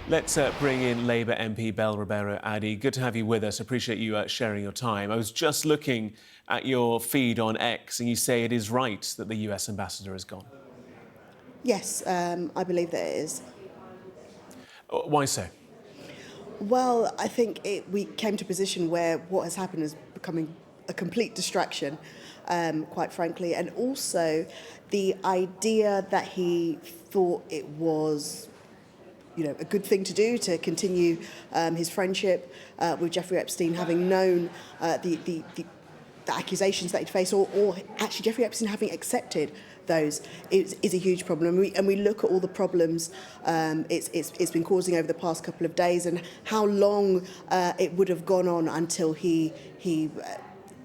Let's bring in Labour MP Bell Ribeiro-Addy. Good to have you with us. Appreciate you sharing your time. I was just looking at your feed on X, and you say it is right that the US ambassador has gone. Yes, I believe that it is. Why so? Well, I think we came to a position where what has happened is becoming a complete distraction, quite frankly, and also the idea that he thought it was a good thing to do to continue his friendship with Jeffrey Epstein, having known the accusations that he'd faced, or actually Jeffrey Epstein having accepted those, is a huge problem. And we look at all the problems it's been causing over the past couple of days, and how long it would have gone on until he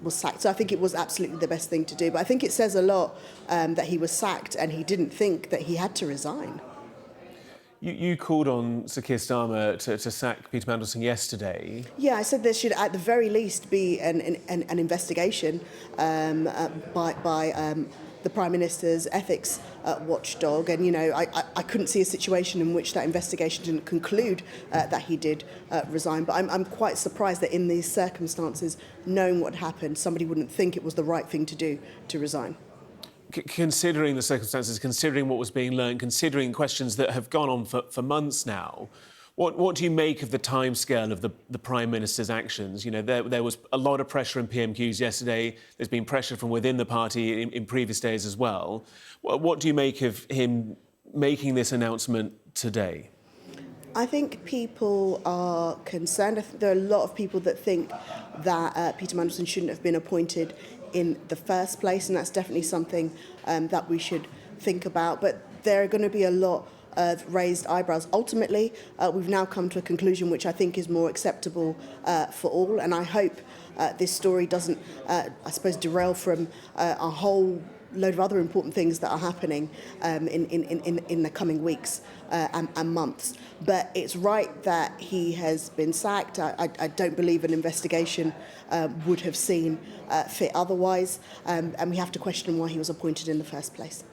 was sacked. So I think it was absolutely the best thing to do. But I think it says a lot that he was sacked and he didn't think that he had to resign. You called on Sir Keir Starmer to sack Peter Mandelson yesterday. Yeah, I said there should at the very least be an investigation by the Prime Minister's ethics watchdog. And, I couldn't see a situation in which that investigation didn't conclude that he did resign. But I'm quite surprised that in these circumstances, knowing what happened, somebody wouldn't think it was the right thing to do to resign. Considering the circumstances, considering what was being learned, considering questions that have gone on for months now, what do you make of the timescale of the Prime Minister's actions? There was a lot of pressure in PMQs yesterday. There's been pressure from within the party in previous days as well. What do you make of him making this announcement today? I think people are concerned. I think there are a lot of people that think that Peter Mandelson shouldn't have been appointed in the first place, and that's definitely something that we should think about. But there are going to be a lot of raised eyebrows. Ultimately, we've now come to a conclusion which I think is more acceptable for all, and I hope this story doesn't, derail from a whole load of other important things that are happening in the coming weeks and months. But it's right that he has been sacked. I don't believe an investigation would have seen fit otherwise, and we have to question why he was appointed in the first place.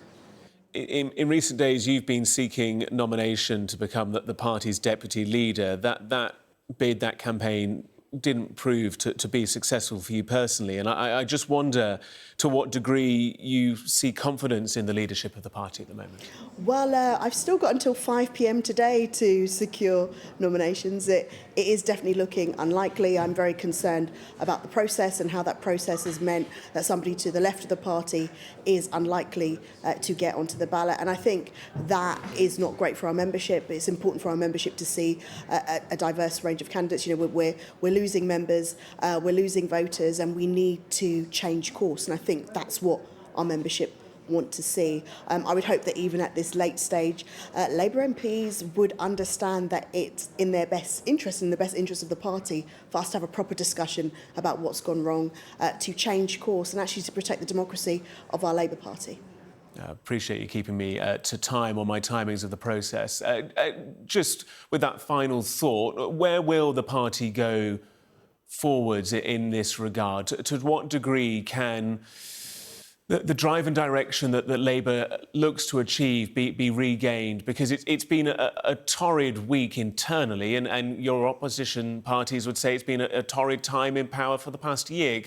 In recent days, you've been seeking nomination to become the party's deputy leader. That bid, that campaign, didn't prove to be successful for you personally. And I just wonder to what degree you see confidence in the leadership of the party at the moment. Well, I've still got until 5 p.m. today to secure nominations. It is definitely looking unlikely. I'm very concerned about the process and how that process has meant that somebody to the left of the party is unlikely to get onto the ballot. And I think that is not great for our membership. It's important for our membership to see a diverse range of candidates. We're losing members, we're losing voters, and we need to change course. And I think that's what our membership want to see. I would hope that even at this late stage, Labour MPs would understand that it's in their best interest, in the best interest of the party, for us to have a proper discussion about what's gone wrong, to change course and actually to protect the democracy of our Labour Party. I appreciate you keeping me to time on my timings of the process. Just with that final thought, where will the party go forwards in this regard? To what degree can the drive and direction that Labour looks to achieve be regained? Because it's been a torrid week internally, and your opposition parties would say it's been a torrid time in power for the past year.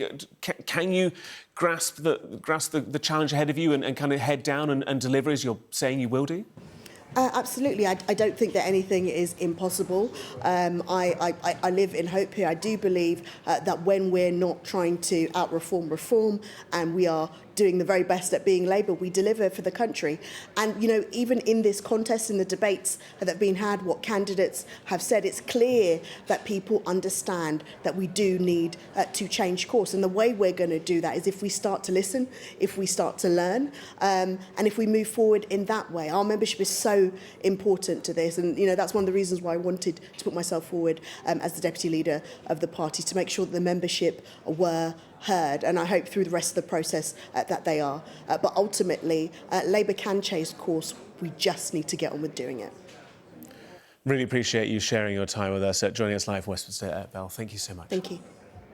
Can you grasp the challenge ahead of you and kind of head down and deliver as you're saying you will do? Absolutely. I don't think that anything is impossible. I live in hope here. I do believe that when we're not trying to reform, and we are doing the very best at being Labour, we deliver for the country. And, even in this contest, in the debates that have been had, what candidates have said, it's clear that people understand that we do need to change course. And the way we're going to do that is if we start to listen, if we start to learn, and if we move forward in that way. Our membership is so important to this. And, that's one of the reasons why I wanted to put myself forward as the deputy leader of the party, to make sure that the membership were heard, and I hope through the rest of the process that they are. But ultimately, Labour can change course. We just need to get on with doing it. Really appreciate you sharing your time with us, joining us live from Westminster, Bell. Thank you so much. Thank you.